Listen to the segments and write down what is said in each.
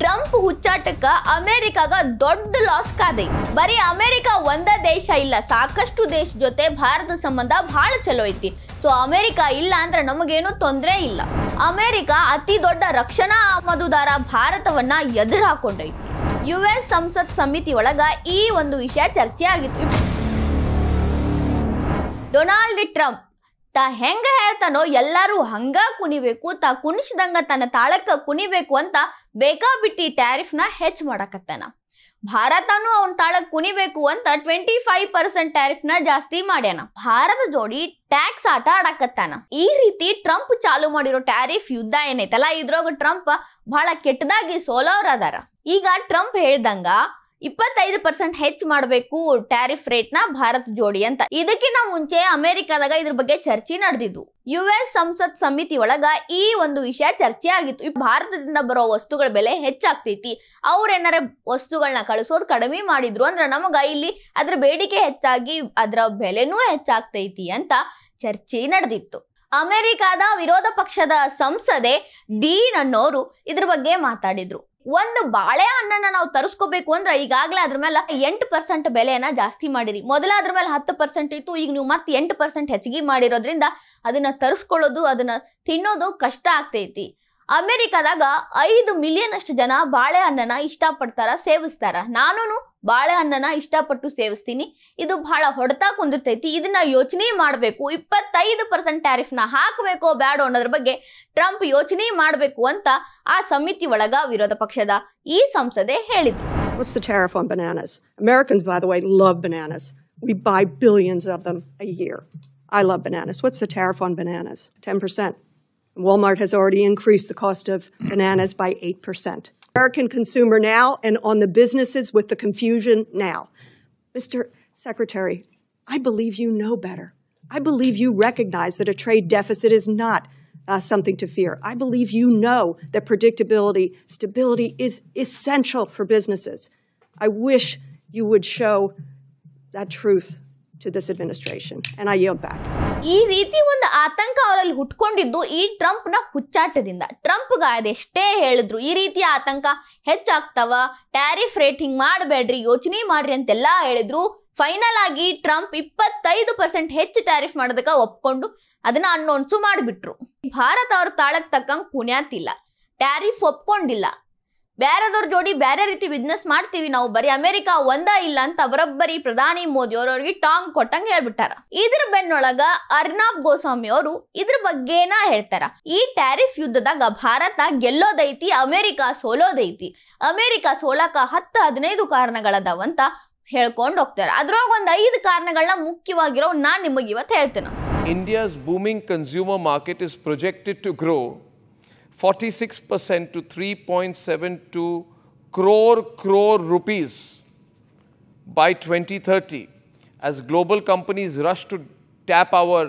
Trump ಹುಚ್ಚಾಟಕ್ಕ ಅಮೆರಿಕಾಗ ದೊಡ್ಡ loss ಕಾದೆ. ಬರೀ America ಒಂದ ದೇಶ ಇಲ್ಲ, ಸಾಕಷ್ಟು ದೇಶ ಜೊತೆ ಭಾರತ ಸಂಬಂಧ ಬಹಳ ಚಲೋ ಐತಿ. ಸೊ ಅಮೆರಿಕಾ ಇಲ್ಲ ಅಂದ್ರೆ ನಮಗೇನು ತೊಂದರೆ ಇಲ್ಲ. ಅಮೆರಿಕಾ ಅತಿ ದೊಡ್ಡ ರಕ್ಷಣಾ ಆಮದುದಾರ ಭಾರತವನ್ನ ಎದುರು ಹಾಕೊಂಡೈತಿ. US ಸಂಸತ್ ಸಮಿತಿ ಒಳಗ ಈ ಒಂದು ವಿಷಯ ಚರ್ಚೆ ಆಗಿತ್ತು. ಡೊನಾಲ್ಡ್ ಟ್ರಂಪ್ ಹೆಂಗ ಹೇಳ್ತಾನೋ ಎಲ್ಲರೂ ಹಂಗ ಕುಣಿಬೇಕು, ಕುಣಿಸಿದಂಗ ತನ್ನ ತಾಳಕ್ಕ ಕುಣಿಬೇಕು ಅಂತ ಬೇಕಾಬಿಟ್ಟಿ ಟ್ಯಾರಿಫ್ನ ಹೆಚ್ಚು ಮಾಡಕತ್ತಾನ. ಭಾರತನೂ ಅವನ ತಾಳಕ್ ಕುಣಿಬೇಕು ಅಂತ 25% ಟ್ಯಾರಿಫ್ನ ಜಾಸ್ತಿ ಮಾಡ್ಯಾನ. ಭಾರತ ಜೋಡಿ ಟ್ಯಾಕ್ಸ್ ಆಟ ಆಡಕತ್ತಾನ. ಈ ರೀತಿ ಟ್ರಂಪ್ ಚಾಲು ಮಾಡಿರೋ ಟ್ಯಾರಿಫ್ ಯುದ್ಧ ಏನೈತಲ್ಲ, ಇದ್ರೊಳಗ ಟ್ರಂಪ್ ಬಹಳ ಕೆಟ್ಟದಾಗಿ ಸೋಲೋರ್ ಅದಾರ. ಈಗ ಟ್ರಂಪ್ ಹೇಳ್ದಂಗ 25% ಹೆಚ್ಚು ಮಾಡಬೇಕು ಟ್ಯಾರಿಫ್ ರೇಟ್ನ ಭಾರತ ಜೋಡಿ ಅಂತ. ಇದಕ್ಕಿಂತ ಮುಂಚೆ ಅಮೆರಿಕಾದಾಗ ಇದ್ರ ಬಗ್ಗೆ ಚರ್ಚೆ ನಡೆದಿದ್ದು. US ಸಂಸತ್ ಸಮಿತಿ ಒಳಗ ಈ ಒಂದು ವಿಷಯ ಚರ್ಚೆ ಆಗಿತ್ತು. ಭಾರತದಿಂದ ಬರೋ ವಸ್ತುಗಳ ಬೆಲೆ ಹೆಚ್ಚಾಗ್ತೈತಿ, ಅವ್ರೇನಾರ ವಸ್ತುಗಳನ್ನ ಕಳಿಸೋದು ಕಡಿಮೆ ಮಾಡಿದ್ರು ಅಂದ್ರೆ ನಮಗ ಇಲ್ಲಿ ಅದ್ರ ಬೇಡಿಕೆ ಹೆಚ್ಚಾಗಿ ಅದ್ರ ಬೆಲೆನೂ ಹೆಚ್ಚಾಗ್ತೈತಿ ಅಂತ ಚರ್ಚೆ ನಡೆದಿತ್ತು. ಅಮೆರಿಕಾದ ವಿರೋಧ ಪಕ್ಷದ ಸಂಸದೆ ಡೀನ್ ಅನ್ನೋರು ಇದ್ರ ಬಗ್ಗೆ ಮಾತಾಡಿದ್ರು. ಒಂದು ಬಾಳೆಹಣ್ಣನ್ನ ನಾವು ತರಿಸ್ಕೋಬೇಕು ಅಂದ್ರೆ ಈಗಾಗಲೇ ಅದ್ರ ಮೇಲೆ 8% ಬೆಲೆಯನ್ನ ಜಾಸ್ತಿ ಮಾಡಿರಿ. ಮೊದಲ ಅದ್ರ ಮೇಲೆ 10% ಇತ್ತು, ಈಗ ನೀವು ಮತ್ತೆ 8% ಹೆಚ್ಚಿಗೆ ಮಾಡಿರೋದ್ರಿಂದ ಅದನ್ನ ತರಿಸ್ಕೊಳ್ಳೋದು, ಅದನ್ನ ತಿನ್ನೋದು ಕಷ್ಟ ಆಗ್ತೈತಿ. ಅಮೆರಿಕಾದಾಗ 5 ಮಿಲಿಯನ್ ಅಷ್ಟು ಜನ ಬಾಳೆಹಣ್ಣನ ಇಷ್ಟಪಡ್ತಾರ, ಸೇವಿಸ್ತಾರ. ನಾನು ಬಾಳೆಹಣ್ಣನ ಇಷ್ಟಪಟ್ಟು ಸೇವಿಸ್ತೀನಿ. ಇದು ಬಹಳ ಹೊಡೆತ ಕುಂದಿರ್ತೈತಿ. ಇದನ್ನ ಯೋಚನೆ ಮಾಡಬೇಕು. 25% ಟ್ಯಾರಿಫ್ನ ಹಾಕಬೇಕೋ ಬ್ಯಾಡೋ ಅನ್ನೋದ್ರ ಬಗ್ಗೆ ಟ್ರಂಪ್ ಯೋಚನೆ ಮಾಡಬೇಕು ಅಂತ ಆ ಸಮಿತಿ ಒಳಗ ವಿರೋಧ ಪಕ್ಷದ ಈ ಸಂಸದೆ ಹೇಳಿದ್ರು. What's the tariff on bananas? Americans, by the way, love bananas. We buy billions of them a year. I love bananas. What's the tariff on bananas? 10%. Walmart has already increased the cost of bananas by 8%. American consumer now, and on the businesses with the confusion now. Mr. Secretary, I believe you know better. I believe you recognize that a trade deficit is not something to fear. I believe you know that predictability, stability is essential for businesses. I wish you would show that truth to this administration, and I yield back. ಈ ರೀತಿ ಒಂದು ಆತಂಕ ಅವರಲ್ಲಿ ಹುಟ್ಕೊಂಡಿದ್ದು ಈ ಟ್ರಂಪ್ನ ಹುಚ್ಚಾಟದಿಂದ. ಟ್ರಂಪ್ಗ ಅದೆಷ್ಟೇ ಹೇಳಿದ್ರು ಈ ರೀತಿ ಆತಂಕ ಹೆಚ್ಚಾಗ್ತವ, ಟ್ಯಾರಿಫ್ ರೇಟ್ ಹಿಂಗ್ ಮಾಡಬೇಡ್ರಿ, ಯೋಚನೆ ಮಾಡ್ರಿ ಅಂತೆಲ್ಲ ಹೇಳಿದ್ರು. ಫೈನಲ್ ಆಗಿ ಟ್ರಂಪ್ 25% ಹೆಚ್ಚು ಟ್ಯಾರಿಫ್ ಮಾಡೋದಕ್ಕೆ ಒಪ್ಕೊಂಡು ಅದನ್ನ ಅನೌನ್ಸು ಮಾಡಿಬಿಟ್ರು. ಭಾರತ ಅವ್ರ ತಾಳಕ್ ತಕ್ಕಂಗೆ ಕುಣ್ಯಾತಿಲ್ಲ, ಟ್ಯಾರಿಫ್ ಒಪ್ಕೊಂಡಿಲ್ಲ. ಬೇರೆದವ್ರ ಜೋಡಿ ಬೇರೆ ರೀತಿ ಬಿಸ್ನೆಸ್ ಮಾಡ್ತೀವಿ ನಾವು, ಬರೀ ಅಮೆರಿಕಾ ಒಂದ ಇಲ್ಲ ಅಂತ ಬರೋಬ್ಬರಿ ಪ್ರಧಾನಿ ಮೋದಿ ಅವ್ರವ್ರಿಗೆ ಟಾಂಗ್ ಕೊಟ್ಟಂಗೆ ಹೇಳ್ಬಿಟ್ಟಾರ. ಇದ್ರ ಬೆನ್ನೊಳಗ ಅರ್ನಾಬ್ ಗೋಸ್ವಾಮಿ ಅವರು ಇದ್ರ ಬಗ್ಗೆನ ಹೇಳ್ತಾರ. ಈ ಟ್ಯಾರಿಫ್ ಯುದ್ಧದಾಗ ಭಾರತ ಗೆಲ್ಲೋದೈತಿ, ಅಮೆರಿಕಾ ಸೋಲೋದೈತಿ. ಅಮೆರಿಕಾ ಸೋಲಕ 10-15 ಕಾರಣಗಳದಾವಂತ ಹೇಳ್ಕೊಂಡು ಹೋಗ್ತಾರ. ಅದ್ರೊಳಗ ಒಂದು 5 ಕಾರಣಗಳನ್ನ ಮುಖ್ಯವಾಗಿರೋ ನಾನ್ ನಿಮಗೆ ಇವತ್ತು ಹೇಳ್ತೇನೆ. India's booming consumer market is projected to grow 46% to 3.72 crore rupees by 2030. As global companies rush to tap our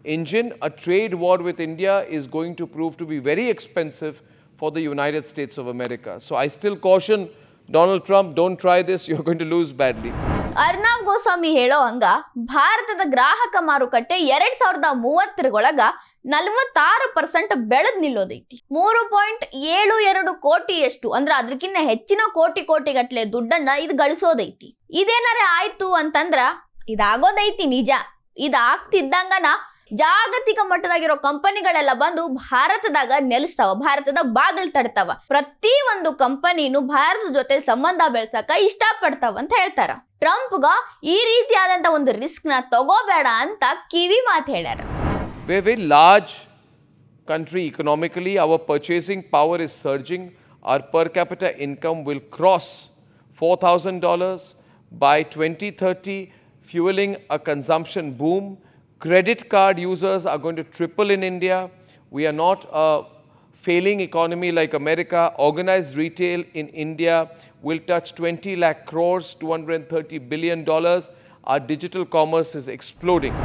engine, a trade war with India is going to prove to be very expensive for the United States of America. So I still caution Donald Trump, don't try this, you're going to lose badly. Arnab Goswami ಹೇಳೋ ಹಂಗ ಭಾರತದ ಗ್ರಾಹಕ ಮಾರುಕಟ್ಟೆ 2030 46% ಬೆಳೆದ್ ನಿಲ್ಲೋದೈತಿ. 3.72 ಕೋಟಿಯಷ್ಟು ಅಂದ್ರೆ ಅದಕ್ಕಿಂತ ಹೆಚ್ಚಿನ ಕೋಟಿಗಟ್ಲೆ ದುಡ್ಡನ್ನ ಇದು ಗಳಿಸೋದೈತಿ. ಇದೇನಾರೆ ಆಯ್ತು ಅಂತಂದ್ರ ಇದಾಗೋದೈತಿ ನಿಜ. ಇದಾಗ್ತಿದ್ದಂಗನ ಜಾಗತಿಕ ಮಟ್ಟದಾಗಿರೋ ಕಂಪನಿಗಳೆಲ್ಲ ಬಂದು ಭಾರತದಾಗ ನೆಲೆಸ್ತಾವ, ಭಾರತದ ಬಾಗಿಲು ತಡ್ತಾವ. ಪ್ರತಿ ಒಂದು ಕಂಪನಿನೂ ಭಾರತದ ಜೊತೆ ಸಂಬಂಧ ಬೆಳ್ಸಕ ಇಷ್ಟಪಡ್ತಾವ ಅಂತ ಹೇಳ್ತಾರ. ಟ್ರಂಪ್ಗ ಈ ರೀತಿಯಾದಂತ ಒಂದು ರಿಸ್ಕ್ ನ ತಗೋಬೇಡ ಅಂತ ಕಿವಿ ಮಾತು ಹೇಳ್ಯಾರ. We're a very large country economically. Our purchasing power is surging. Our per capita income will cross $4,000 by 2030, fueling a consumption boom. Credit card users are going to triple in India. We are not a failing economy like America. Organized retail in India will touch 20 lakh crores, $230 billion. Our digital commerce is exploding.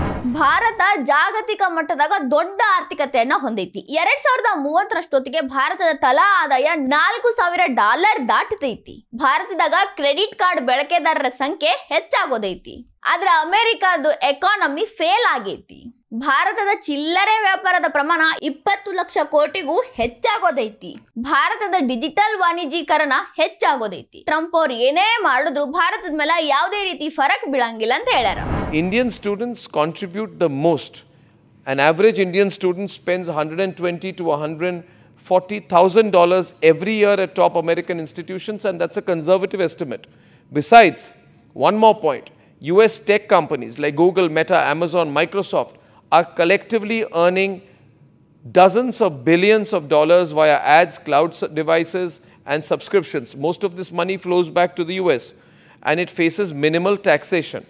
Bharat ಜಾಗತಿಕ ಮಟ್ಟದಾಗ ದೊಡ್ಡ ಆರ್ಥಿಕತೆಯನ್ನ ಹೊಂದೈತಿ. 2030 ಭಾರತದ ತಲಾ ಆದಾಯ $4,000 ದಾಟತೈತಿ. ಭಾರತದಾಗ credit card ಬಳಕೆದಾರರ ಸಂಖ್ಯೆ ಹೆಚ್ಚಾಗೋದೈತಿ. ಆದ್ರೆ ಅಮೆರಿಕಾದ ಎಕಾನಮಿ ಫೇಲ್ ಆಗೈತಿ. ಭಾರತದ ಚಿಲ್ಲರೆ ವ್ಯಾಪಾರದ ಪ್ರಮಾಣ 20 ಲಕ್ಷ ಕೋಟಿಗೂ ಹೆಚ್ಚಾಗೋದೈತಿ. ಭಾರತದ ಡಿಜಿಟಲ್ ವಾಣಿಜ್ಯೀಕರಣ ಹೆಚ್ಚಾಗೋದೈತಿ. ಟ್ರಂಪ್ ಅವ್ರು ಏನೇ ಮಾಡಿದ್ರು ಭಾರತದ ಮೇಲೆ ಯಾವುದೇ ರೀತಿ ಫರಕ್ ಬೀಳಂಗಿಲ್ಲ ಅಂತ ಹೇಳ್ಯಾರ. Indian students contribute the most. An average Indian student spends $120,000 to $140,000 every year at top American institutions, and that's a conservative estimate. Besides, one more point, US tech companies like Google, Meta, Amazon, Microsoft are collectively earning dozens of billions of dollars via ads, cloud devices, and subscriptions. Most of this money flows back to the US, and it faces minimal taxation.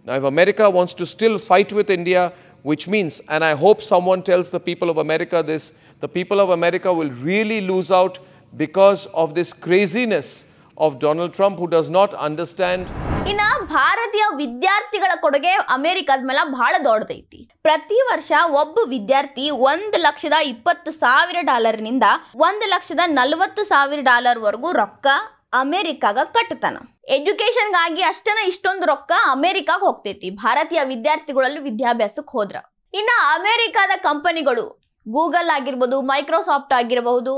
Now, if America wants to still fight with India, which means, and I hope someone tells the people of America this, the people of America will really lose out because of this craziness of Donald Trump, who does not understand. ಇನ್ನ ಭಾರತೀಯ ವಿದ್ಯಾರ್ಥಿಗಳ ಕೊಡುಗೆ ಅಮೆರಿಕದ ಮೇಲೆ ಬಹಳ ದೊಡ್ಡದೈತಿ. ಪ್ರತಿ ವರ್ಷ ಒಬ್ಬ ವಿದ್ಯಾರ್ಥಿ $1,20,000 ನಿಂದ $1,40,000 ವರೆಗೂ ರೊಕ್ಕ ಅಮೆರಿಕಾಗ ಕಟ್ಟತಾನ. ಎಜುಕೇಶನ್ಗಾಗಿ ಅಷ್ಟನ ಇಷ್ಟೊಂದು ರೊಕ್ಕ ಅಮೆರಿಕಾಗ ಹೋಗ್ತೈತಿ ಭಾರತೀಯ ವಿದ್ಯಾರ್ಥಿಗಳಲ್ಲಿ ವಿದ್ಯಾಭ್ಯಾಸಕ್ಕೆ ಹೋದ್ರ. ಇನ್ನ ಅಮೆರಿಕಾದ ಕಂಪನಿಗಳು ಗೂಗಲ್ ಆಗಿರ್ಬೋದು, ಮೈಕ್ರೋಸಾಫ್ಟ್ ಆಗಿರಬಹುದು,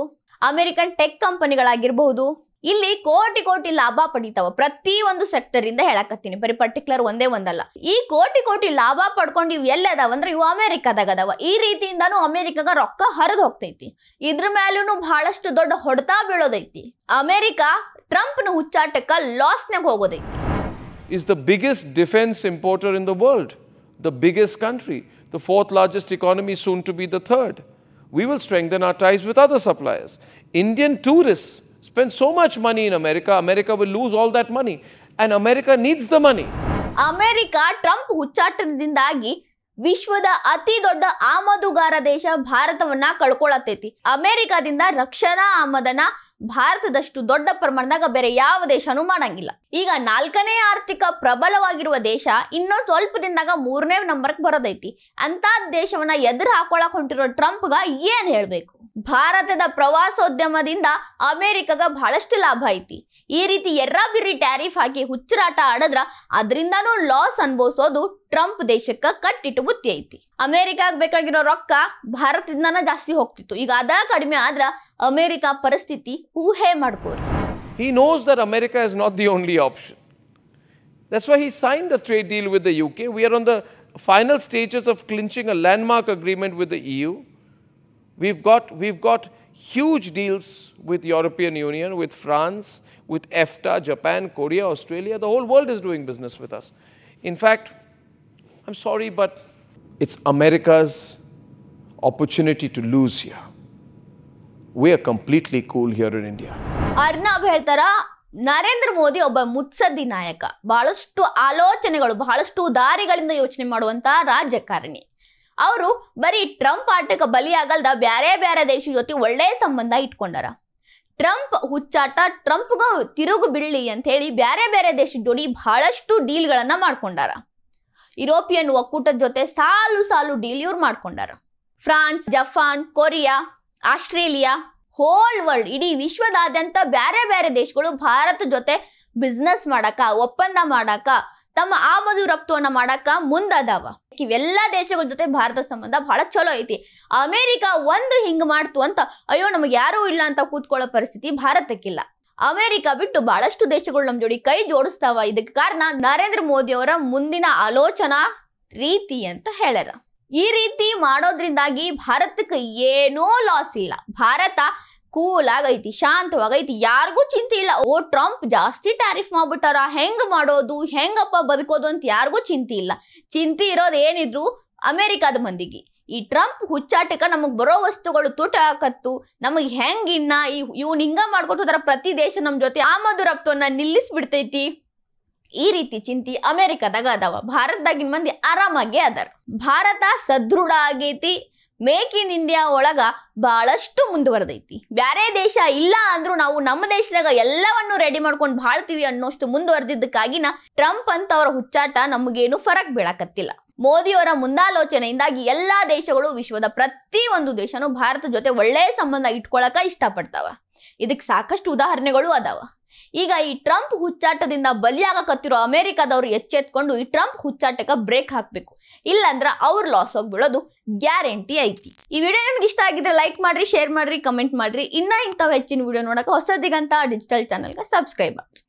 ಅಮೆರಿಕನ್ ಟೆಕ್ ಕಂಪನಿಗಳಾಗಿರಬಹುದು, ಇಲ್ಲಿ ಕೋಟಿ ಕೋಟಿ ಲಾಭ ಪಡಿತಾವ. ಪ್ರತಿ ಒಂದು ಸೆಕ್ಟರ್ ಇಂದ ಹೇಳಕತ್ತೀನಿ, ಬರೀ ಪರ್ಟಿಕ್ಯುಲರ್ ಒಂದೇ ಒಂದಲ್ಲ. ಈ ಕೋಟಿ ಕೋಟಿ ಲಾಭ ಪಡ್ಕೊಂಡು ಇವು ಎಲ್ಲದಾವ ಅಂದ್ರೆ ಇವು ಅಮೆರಿಕಾದಾಗ ಅದಾವ. ಈ ರೀತಿಯಿಂದಾನು ಅಮೆರಿಕಾಗ ರೊಕ್ಕ ಹರಿದು ಹೋಗ್ತೈತಿ. ಇದ್ರ ಮೇಲೂ ಬಹಳಷ್ಟು ದೊಡ್ಡ ಹೊಡೆತ ಬೀಳೋದೈತಿ. America ಟ್ರಂಪ್ನ ಹುಚ್ಚಾಟಕ್ಕ ಲಾಸ್ನಾಗ ಹೋಗೋದೈತಿ. Is the biggest defense importer in the world, the biggest country, the fourth largest economy, soon to be the third. We will strengthen our ties with other suppliers. Indian tourists spend so much money in America, America will lose all that money, and America needs the money. America Trump ಹುಚ್ಚಾಟದಿಂದಾಗಿ ವಿಶ್ವದ ಅತಿ ದೊಡ್ಡ ಆಮದುಗಾರ ದೇಶ ಭಾರತವನ್ನ ಕಳ್ಕೊಳತೈತಿ. ಅಮೆರಿಕಾದಿಂದ ರಕ್ಷಣಾ ಆಮದನ ಭಾರತದಷ್ಟು ದೊಡ್ಡ ಪ್ರಮಾಣದಾಗ ಬೇರೆ ಯಾವ ದೇಶನೂ ಮಾಡಂಗಿಲ್ಲ. ಈಗ 4ನೇ ಆರ್ಥಿಕ ಪ್ರಬಲವಾಗಿರುವ ದೇಶ ಇನ್ನೊಂದು ಸ್ವಲ್ಪ ದಿನದಾಗ 3ನೇ ನಂಬರ್ಗೆ ಬರೋದೈತಿ. ಅಂತ ದೇಶವನ್ನ ಎದುರು ಹಾಕೊಳಕ್ ಹೊಂಟಿರೋ ಟ್ರಂಪ್ಗ ಏನ್ ಹೇಳ್ಬೇಕು? ಭಾರತದ ಪ್ರವಾಸೋದ್ಯಮದಿಂದ ಅಮೆರಿಕಾಗ ಬಹಳಷ್ಟು ಲಾಭ ಐತಿ. ಈ ರೀತಿ ಎರ್ರಾಬಿರ್ರಿ ಟ್ಯಾರಿಫ್ ಹಾಕಿ ಹುಚ್ಚರಾಟ ಆಡದ್ರ ಅದರಿಂದಾನು ಲಾಸ್ ಅನ್ಭವಿಸೋದು ಟ್ರಂಪ್ ದೇಶಕ್ಕ ಕಟ್ಟಿಟ್ಟು ಬುತ್ತಿ ಐತಿ. ಅಮೆರಿಕಾಗ ಬೇಕಾಗಿರೋ ರೊಕ್ಕ ಭಾರತದಿಂದನ ಜಾಸ್ತಿ ಹೋಗ್ತಿತ್ತು. ಈಗ ಅದ ಕಡಿಮೆ ಆದ್ರ ಅಮೆರಿಕಾ ಪರಿಸ್ಥಿತಿ ಊಹೆ ಮಾಡ್ಕೋರಿ. He knows that America is not the only option. That's why he signed the trade deal with the UK. We are on the final stages of clinching a landmark agreement with the EU. We've got huge deals with European Union, with France, with EFTA, Japan, Korea, Australia. The whole world is doing business with us. In fact, I'm sorry, but it's America's opportunity to lose here. We are completely cool here in India. Arnab ಹೇಳ್ತಾರ, ನರೇಂದ್ರ ಮೋದಿ ಒಬ್ಬ ಮುತ್ಸದ್ದಿ ನಾಯಕ, ಬಹಳಷ್ಟು ಆಲೋಚನೆಗಳು, ಬಹಳಷ್ಟು ದಾರಿಗಳಿಂದ ಯೋಚನೆ ಮಾಡುವಂತ ರಾಜಕಾರಣಿ. ಅವರು ಬರೀ ಟ್ರಂಪ್ ಆಟಕ್ಕೆ ಬಲಿಯಾಗಲ್ದ ಬ್ಯಾರೆ ಬ್ಯಾರೆ ದೇಶದ ಜೊತೆ ಒಳ್ಳೆ ಸಂಬಂಧ ಇಟ್ಕೊಂಡಾರ. ಟ್ರಂಪ್ ಹುಚ್ಚಾಟ ಟ್ರಂಪ್ಗ ತಿರುಗು ಬೀಳಲಿ ಅಂತ ಹೇಳಿ ಬ್ಯಾರೆ ಬ್ಯಾರೆ ದೇಶದ ಜೋಡಿ ಬಹಳಷ್ಟು ಡೀಲ್ಗಳನ್ನ ಮಾಡ್ಕೊಂಡಾರ. ಯುರೋಪಿಯನ್ ಒಕ್ಕೂಟದ ಜೊತೆ ಸಾಲು ಸಾಲು ಡೀಲ್ ಇವ್ರು ಮಾಡ್ಕೊಂಡಾರ. France, Japan, Korea, Australia, whole world, ಇಡೀ ವಿಶ್ವದಾದ್ಯಂತ ಬ್ಯಾರೆ ಬ್ಯಾರೆ ದೇಶಗಳು ಭಾರತ ಜೊತೆ ಬಿಸ್ನೆಸ್ ಮಾಡಾಕ, ಒಪ್ಪಂದ ಮಾಡಾಕ, ತಮ್ಮ ಆಮದು ರಫ್ತುವನ್ನ ಮಾಡಾಕ ಮುಂದದಾವ. ಇವೆಲ್ಲ ದೇಶಗಳ ಜೊತೆ ಭಾರತ ಸಂಬಂಧ ಬಹಳ ಚಲೋ ಐತಿ. ಅಮೆರಿಕಾ ಒಂದು ಹಿಂಗ್ ಮಾಡ್ತು ಅಂತ ಅಯ್ಯೋ ನಮಗೆ ಯಾರೂ ಇಲ್ಲ ಅಂತ ಕೂತ್ಕೊಳ್ಳೋ ಪರಿಸ್ಥಿತಿ ಭಾರತಕ್ಕಿಲ್ಲ. ಅಮೆರಿಕ ಬಿಟ್ಟು ಬಹಳಷ್ಟು ದೇಶಗಳು ನಮ್ಮ ಜೋಡಿ ಕೈ ಜೋಡಿಸ್ತಾವ. ಇದಕ್ಕೆ ಕಾರಣ ನರೇಂದ್ರ ಮೋದಿ ಅವರ ಮುಂದಿನ ಆಲೋಚನಾ ರೀತಿ ಅಂತ ಹೇಳ್ಯಾರ. ಈ ರೀತಿ ಮಾಡೋದ್ರಿಂದಾಗಿ ಭಾರತಕ್ಕೆ ಏನೂ ಲಾಸ್ ಇಲ್ಲ. ಭಾರತ ಕೂಲ್ ಆಗೈತಿ, ಶಾಂತವಾಗೈತಿ, ಯಾರಿಗೂ ಚಿಂತೆ ಇಲ್ಲ. ಓ ಟ್ರಂಪ್ ಜಾಸ್ತಿ ಟ್ಯಾರಿಫ್ ಮಾಡ್ಬಿಟ್ಟಾರ, ಹೆಂಗ್ ಮಾಡೋದು, ಹೆಂಗಪ್ಪ ಬದುಕೋದು ಅಂತ ಯಾರಿಗೂ ಚಿಂತೆ ಇಲ್ಲ. ಚಿಂತೆ ಇರೋದು ಏನಿದ್ರು ಅಮೆರಿಕಾದ ಮಂದಿಗೆ. ಈ ಟ್ರಂಪ್ ಹುಚ್ಚಾಟಕ್ಕ ನಮಗ್ ಬರೋ ವಸ್ತುಗಳು ತುಟ ಹಾಕತ್ತು, ನಮಗ್ ಹೆಂಗ್ ಇನ್ನ ಇವ್ನ ಹಿಂಗ ಮಾಡ್ಕೊತ ಹೋದ್ರ ಪ್ರತಿ ದೇಶ ನಮ್ ಜೊತೆ ಆಮದು ರಫ್ತುವನ್ನ ನಿಲ್ಲಿಸ್ಬಿಡ್ತೈತಿ. ಈ ರೀತಿ ಚಿಂತಿ ಅಮೆರಿಕದಾಗ ಅದಾವ. ಭಾರತದಾಗಿನ ಮಂದಿ ಆರಾಮಾಗಿ ಅದಾರ. ಭಾರತ ಸದೃಢ ಆಗೈತಿ. ಮೇಕ್ ಇನ್ ಇಂಡಿಯಾ ಒಳಗ ಬಹಳಷ್ಟು ಮುಂದುವರೆದೈತಿ. ಬ್ಯಾರೆ ದೇಶ ಇಲ್ಲ ಅಂದ್ರೂ ನಾವು ನಮ್ಮ ದೇಶದಾಗ ಎಲ್ಲವನ್ನು ರೆಡಿ ಮಾಡ್ಕೊಂಡು ಬಾಳ್ತೀವಿ ಅನ್ನೋಷ್ಟು ಮುಂದುವರೆದಿದ್ದಕ್ಕಾಗಿನ ಟ್ರಂಪ್ ಅಂತ ಅವರ ಹುಚ್ಚಾಟ ನಮಗೇನು ಫರಕ್ ಬೀಳಕತ್ತಿಲ್ಲ. ಮೋದಿಯವರ ಮುಂದಾಲೋಚನೆಯಿಂದಾಗಿ ಎಲ್ಲಾ ದೇಶಗಳು, ವಿಶ್ವದ ಪ್ರತಿ ಒಂದು ದೇಶನೂ ಭಾರತ ಜೊತೆ ಒಳ್ಳೆ ಸಂಬಂಧ ಇಟ್ಕೊಳಕ ಇಷ್ಟಪಡ್ತಾವ. ಇದಕ್ಕೆ ಸಾಕಷ್ಟು ಉದಾಹರಣೆಗಳು ಅದಾವ. ಈಗ ಈ ಟ್ರಂಪ್ ಹುಚ್ಚಾಟದಿಂದ ಬಲಿಯಾಗಕತ್ತಿರೋ ಅಮೆರಿಕಾದವ್ರು ಎಚ್ಚೆತ್ಕೊಂಡು ಈ ಟ್ರಂಪ್ ಹುಚ್ಚಾಟಕ್ಕೆ ಬ್ರೇಕ್ ಹಾಕಬೇಕು, ಇಲ್ಲಾಂದ್ರೆ ಅವ್ರ ಲಾಸ್ ಹೋಗಿ ಬೀಳೋದು ಗ್ಯಾರಂಟಿ ಐತಿ. ಈ ವಿಡಿಯೋ ನಿಮ್ಗೆ ಇಷ್ಟ ಆಗಿದ್ರೆ ಲೈಕ್ ಮಾಡ್ರಿ, ಶೇರ್ ಮಾಡ್ರಿ, ಕಮೆಂಟ್ ಮಾಡ್ರಿ. ಇನ್ನ ಇಂಥವು ಹೆಚ್ಚಿನ ವಿಡಿಯೋ ನೋಡಕ್ಕೆ ಹೊಸ ದಿಗಂತ ಡಿಜಿಟಲ್ ಚಾನಲ್ಗೆ ಸಬ್ಸ್ಕ್ರೈಬ್ ಆಗ್ರಿ.